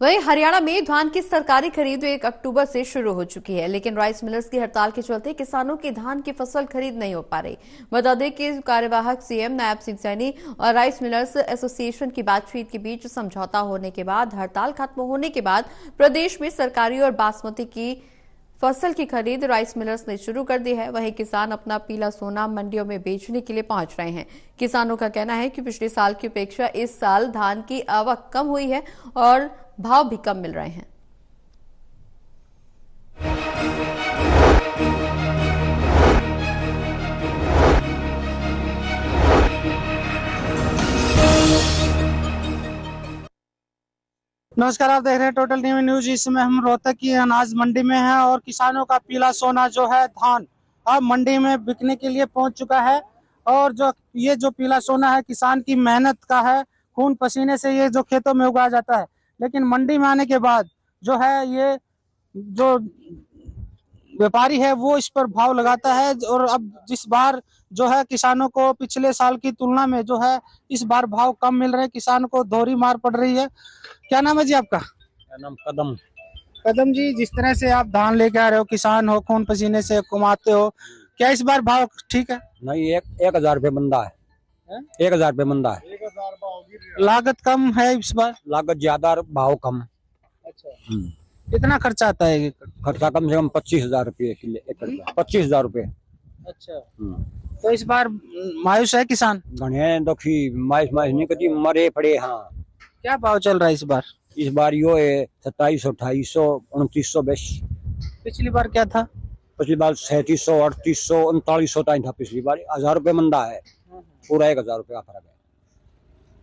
वहीं हरियाणा में धान की सरकारी खरीद 1 अक्टूबर से शुरू हो चुकी है, लेकिन राइस मिलर्स की हड़ताल के चलते किसानों की धान की फसल खरीद नहीं हो पा रही। बता दें कि कार्यवाहक सीएम नायब सिंह सैनी और राइस मिलर्स एसोसिएशन की बातचीत के बीच समझौता होने के बाद हड़ताल खत्म होने के बाद प्रदेश में सरकारी और बासमती की फसल की खरीद राइस मिलर्स ने शुरू कर दी है। वहीं किसान अपना पीला सोना मंडियों में बेचने के लिए पहुंच रहे हैं। किसानों का कहना है कि पिछले साल की अपेक्षा इस साल धान की आवक कम हुई है और भाव भी कम मिल रहे हैं। नमस्कार, आप देख रहे हैं टोटल न्यूज। इसमें हम रोहतक की अनाज मंडी में हैं और किसानों का पीला सोना जो है धान अब मंडी में बिकने के लिए पहुंच चुका है। और जो पीला सोना है किसान की मेहनत का है, खून पसीने से ये जो खेतों में उगाया जाता है, लेकिन मंडी में आने के बाद जो है ये जो व्यापारी है वो इस पर भाव लगाता है। और अब जिस बार जो है किसानों को पिछले साल की तुलना में जो है इस बार भाव कम मिल रहे हैं, किसान को दोहरी मार पड़ रही है। क्या नाम है जी आपका? मेरा नाम कदम। कदम जी, जिस तरह से आप धान लेके आ रहे हो, किसान हो, खून पसीने से कमाते हो, क्या इस बार भाव ठीक है? नहीं, 1,000 रुपये मंदा है। 1,000 रुपये मंदा है। लागत कम है इस बार? लागत ज्यादा, भाव कम। अच्छा, कितना खर्चा आता है एक एकड़? खर्चा कम से कम 25,000 रुपये किले एकड़ का। 25,000 रुपये। अच्छा, तो इस बार मायूस है किसान? घने दुखी, माइस माइस नहीं कती, मरे पड़े। हाँ, क्या भाव चल रहा है इस बार? इस बार यो है 2700, 2800, 2900 बेच। पिछली बार क्या था? पिछली बार 3700, 3800, 3900 तक था। पिछली बार 1,000 रुपये मंदा है, पूरा 1,000 रुपये का फर्क है।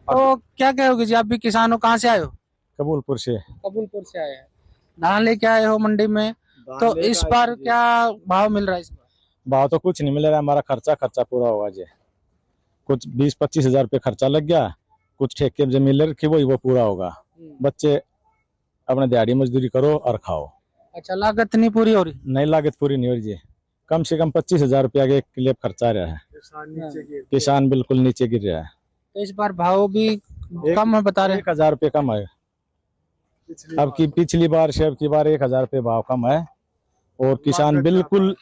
तो क्या कहोगे जी, आप भी किसान हो, कहाँ से आए हो? कबूलपुर से। कबूलपुर से आए हैं, धान लेके आए हो मंडी में, तो इस बार क्या भाव मिल रहा है इस बार? भाव तो कुछ नहीं मिल रहा, हमारा खर्चा पूरा होगा जी। कुछ 20-25 हजार रुपये खर्चा लग गया, कुछ ठेके जमीन ले रखी वो पूरा होगा। बच्चे अपने दिहाड़ी मजदूरी करो और खाओ। अच्छा, लागत नहीं पूरी हो रही? नहीं, लागत पूरी नहीं हो रही जी। कम से कम 25,000 रुपया के लिए खर्चा रहा है। किसान बिल्कुल नीचे गिर रहा है। तो इस बार भाव भी कम है बता रहे? 1,000 रुपये कम है। अब की पिछली बार से अब की बार 1,000 रुपये भाव कम है और किसान बिल्कुल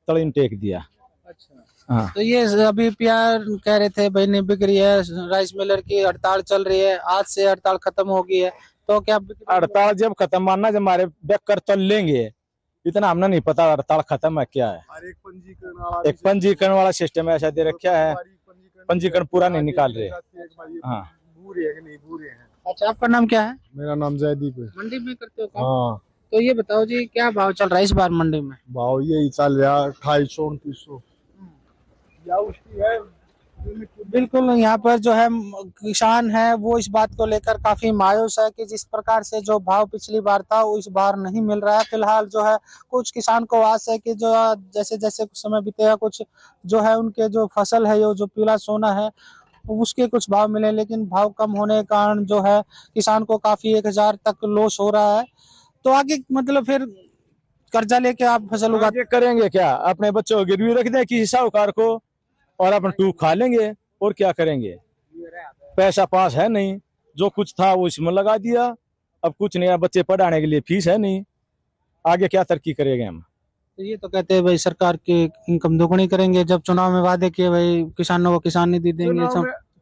तड़ीन टेक दिया। अच्छा, हाँ। तो ये अभी प्यार कह रहे थे भाई नहीं बिक रही है, राइस मिलर की हड़ताल चल रही है, आज से हड़ताल खत्म हो गई है, तो क्या हड़ताल जब खत्म मानना जब हमारे बैक कर चल लेंगे, इतना हमने नहीं पता हड़ताल खत्म है क्या है। एक पंजीकरण वाला सिस्टम ऐसा दे रखा है, पंजीकरण पूरा नहीं निकाल रहे। हाँ। अच्छा, आपका नाम क्या है? मेरा नाम जयदीप है। मंडी में करते हो काम? हाँ, तो ये बताओ जी, क्या भाव चल रहा है इस बार मंडी में? भाव यही चल रहा 2800, 2900। बिल्कुल, यहाँ पर जो है किसान है वो इस बात को लेकर काफी मायूस है कि जिस प्रकार से जो भाव पिछली बार था वो इस बार नहीं मिल रहा है। फिलहाल जो है कुछ किसान को आस है कि जो जैसे जैसे कुछ समय बीतेगा, कुछ जो है उनके जो फसल है जो पीला सोना है उसके कुछ भाव मिले, लेकिन भाव कम होने के कारण जो है किसान को काफी 1,000 तक लॉस हो रहा है। तो आगे मतलब फिर कर्जा लेके आप फसल उगाते करेंगे क्या? अपने बच्चों को गिरवी रख दें किसी साहूकार को और अपन टूक खा लेंगे और क्या करेंगे? पैसा पास है नहीं, जो कुछ था वो इसमें लगा दिया, अब कुछ नहीं है। बच्चे पढ़ाने के लिए फीस है नहीं, आगे क्या तरक्की करेंगे हम? तो ये तो कहते हैं भाई सरकार की इनकम दोगुनी करेंगे, जब चुनाव में वादे किए भाई किसानों को किसान नहीं देंगे।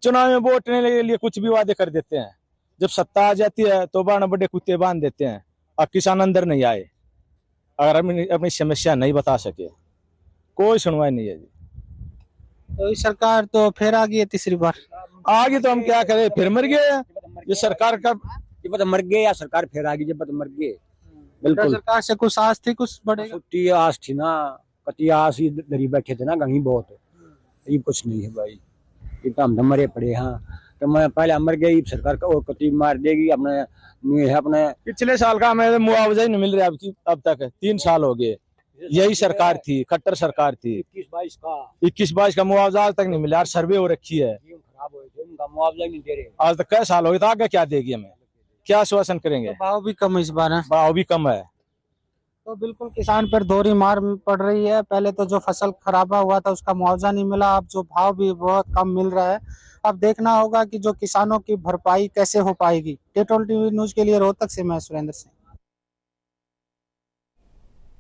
चुनाव में वोट लेने के लिए कुछ भी वादे कर देते हैं, जब सत्ता आ जाती है तो बड़े बड़े कुत्ते बांध देते हैं। अब किसान अंदर नहीं आए, अगर अपनी समस्या नहीं बता सके, कोई सुनवाई नहीं है जी। तो इस सरकार तो फिर आ गई है तीसरी बार। आगे तो हम क्या करें, फिर मर गए ये सरकार का। ये मर गए या सरकार फिर आ गई, जब मर गए। बिल्कुल, सरकार से कुछ आस थी, कुछ बढ़ेगा? छुट्टी आस थी ना, कति आस ही दरी बैठे थे ना कहीं बहुत। ये कुछ नहीं है भाई, ये तो हम मरे पड़े। हाँ, तो मैं पहले मर गई सरकार का और कति मार देगी अपने पिछले साल का हमें मुआवजा ही नहीं मिल रहा अब तक 3 साल हो गए। यही सरकार थी, खट्टर सरकार थी। 21-22 का मुआवजा आज तक नहीं मिला। सर्वे हो रखी है, खराब हो उनका मुआवजा नहीं दे रहे आज तक। कई साल हो गए, तो आगे क्या देगी हमें? क्या आश्वासन करेंगे? तो भाव भी कम है इस बार है? भाव भी कम है। तो बिल्कुल किसान पर दोहरी मार पड़ रही है। पहले तो जो फसल खराबा हुआ था उसका मुआवजा नहीं मिला, अब जो भाव भी बहुत कम मिल रहा है। अब देखना होगा कि जो किसानों की भरपाई कैसे हो पाएगी। टेटोल टीवी न्यूज के लिए रोहतक से मैं सुरेंद्र सिंह।